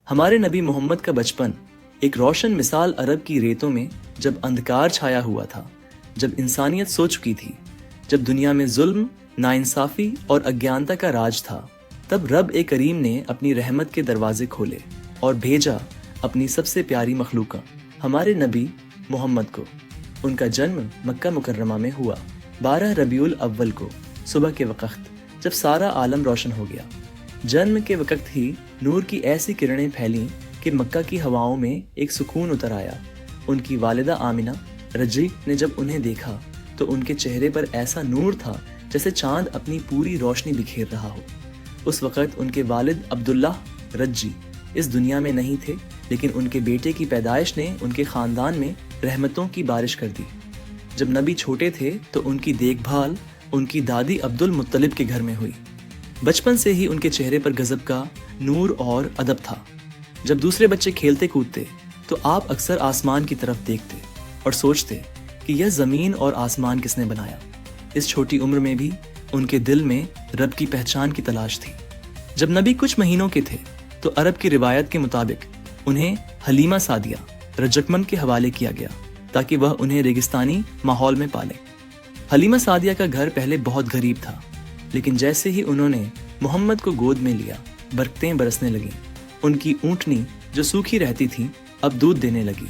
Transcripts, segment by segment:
ہمارے نبی محمد کا بچپن ایک روشن مثال عرب کی ریتوں میں جب اندھکار چھایا ہوا تھا، جب انسانیت سو چکی تھی، جب دنیا میں ظلم، ناانصافی اور اگیانتا کا راج تھا، تب رب کریم نے اپنی رحمت کے دروازے کھولے اور بھیجا اپنی سب سے پیاری مخلوقہ ہمارے نبی محمد کو۔ ان کا جنم مکہ مکرمہ میں ہوا 12 ربیع الاول کو صبح کے وقت، جب سارا عالم روشن ہو گیا۔ جنم کے وقت ہی نور کی ایسی کرنیں پھیلیں کہ مکہ کی ہواؤں میں ایک سکون اتر آیا۔ ان کی والدہ آمنہ رضی نے جب انہیں دیکھا تو ان کے چہرے پر ایسا نور تھا جیسے چاند اپنی پوری روشنی بکھیر رہا ہو۔ اس وقت ان کے والد عبداللہ رضی اس دنیا میں نہیں تھے، لیکن ان کے بیٹے کی پیدائش نے ان کے خاندان میں رحمتوں کی بارش کر دی۔ جب نبی چھوٹے تھے تو ان کی دیکھ بھال ان کی دادی عبد المطلب کے گھر میں ہوئی۔ بچپن سے ہی ان کے چہرے پر غضب کا نور اور ادب تھا۔ جب دوسرے بچے کھیلتے کودتے تو آپ اکثر آسمان کی طرف دیکھتے اور سوچتے کہ یہ زمین اور آسمان کس نے بنایا۔ اس چھوٹی عمر میں بھی ان کے دل میں رب کی پہچان کی تلاش تھی۔ جب نبی کچھ مہینوں کے تھے تو عرب کی روایت کے مطابق انہیں حلیمہ سعدیہ رجکمن کے حوالے کیا گیا تاکہ وہ انہیں ریگستانی ماحول میں پالے۔ حلیمہ سعدیہ کا گھر پہلے بہت غریب تھا، لیکن جیسے ہی انہوں نے محمد کو گود میں لیا، برکتیں برسنے لگیں۔ ان کی اونٹنی جو سوکھی رہتی تھی اب دودھ دینے لگی،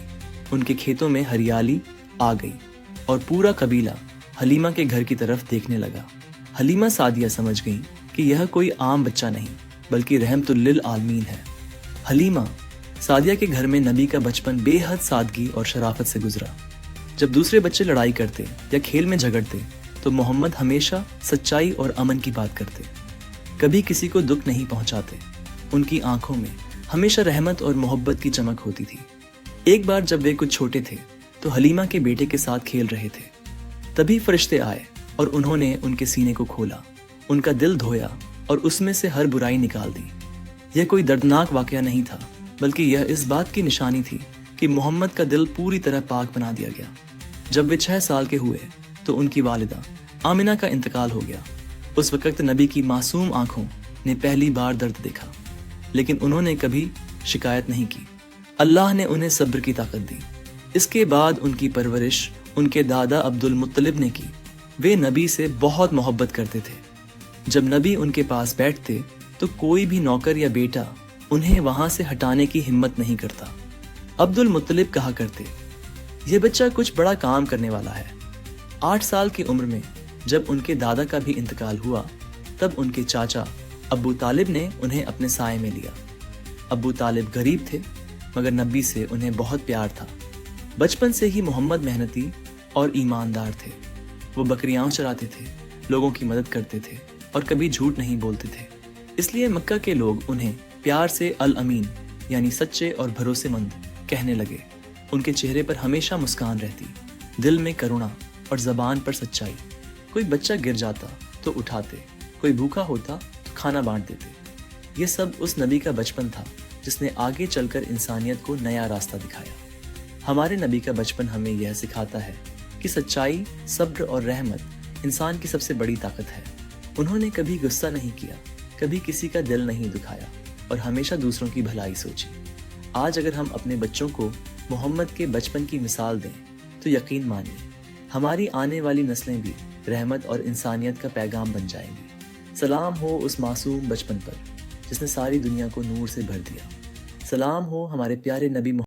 ان کے کھیتوں میں ہریالی آ گئی اور پورا قبیلہ حلیمہ کے گھر کی طرف دیکھنے لگا۔ حلیمہ سعدیہ سمجھ گئیں کہ یہ کوئی عام بچہ نہیں بلکہ رحمت للعالمین ہے۔ حلیمہ سعدیہ کے گھر میں نبی کا بچپن بے حد سادگی اور شرافت سے گزرا۔ جب دوسرے بچے لڑائی کرتے یا کھیل میں جھگڑتے تو محمد ہمیشہ سچائی اور امن کی بات کرتے، کبھی کسی کو دکھ نہیں پہنچاتے۔ ان کی آنکھوں میں ہمیشہ رحمت اور محبت کی چمک ہوتی تھی۔ ایک بار جب وہ کچھ چھوٹے تھے تو حلیمہ کے بیٹے کے ساتھ کھیل رہے تھے، تبھی فرشتے آئے اور انہوں نے ان کے سینے کو کھولا، ان کا دل دھویا اور اس میں سے ہر برائی نکال دی۔ یہ کوئی دردناک واقعہ نہیں تھا، بلکہ یہ اس بات کی نشانی تھی کہ محمد کا دل پوری طرح پاک بنا دیا گیا۔ جب وہ 6 سال کے ہوئے تو ان کی والدہ آمنہ کا انتقال ہو گیا۔ اس وقت نبی کی معصوم آنکھوں نے پہلی بار درد دیکھا، لیکن انہوں نے کبھی شکایت نہیں کی۔ اللہ نے انہیں صبر کی طاقت دی۔ اس کے بعد ان کی پرورش ان کے دادا عبد المطلب نے کی۔ وہ نبی سے بہت محبت کرتے تھے۔ جب نبی ان کے پاس بیٹھتے تو کوئی بھی نوکر یا بیٹا انہیں وہاں سے ہٹانے کی ہمت نہیں کرتا۔ عبد المطلب کہا کرتے، یہ بچہ کچھ بڑا کام کرنے والا ہے۔ 8 سال کی عمر میں جب ان کے دادا کا بھی انتقال ہوا، تب ان کے چاچا ابو طالب نے انہیں اپنے سائے میں لیا۔ ابو طالب غریب تھے، مگر نبی سے انہیں بہت پیار تھا۔ بچپن سے ہی محمد محنتی اور ایماندار تھے۔ وہ بکریاں چراتے تھے، لوگوں کی مدد کرتے تھے اور کبھی جھوٹ نہیں بولتے تھے۔ اس لیے مکہ کے لوگ انہیں پیار سے الامین یعنی سچے اور بھروسے مند کہنے لگے۔ ان کے چہرے پر ہمیشہ مسکان رہتی، دل میں کرونا اور زبان پر سچائی۔ کوئی بچہ گر جاتا تو اٹھاتے، کوئی بھوکا ہوتا تو کھانا بانٹ دیتے۔ یہ سب اس نبی کا بچپن تھا جس نے آگے چل کر انسانیت کو نیا راستہ دکھایا۔ ہمارے نبی کا بچپن ہمیں یہ سکھاتا ہے کہ سچائی، صبر اور رحمت انسان کی سب سے بڑی طاقت ہے۔ انہوں نے کبھی غصہ نہیں کیا، کبھی کسی کا دل نہیں دکھایا اور ہمیشہ دوسروں کی بھلائی سوچی۔ آج اگر ہم اپنے بچوں کو محمد کے بچپن کی مثال دیں تو یقین مانیے ہماری آنے والی نسلیں بھی رحمت اور انسانیت کا پیغام بن جائیں گی۔ سلام ہو اس معصوم بچپن پر جس نے ساری دنیا کو نور سے بھر دیا۔ سلام ہو ہمارے پیارے نبی محمد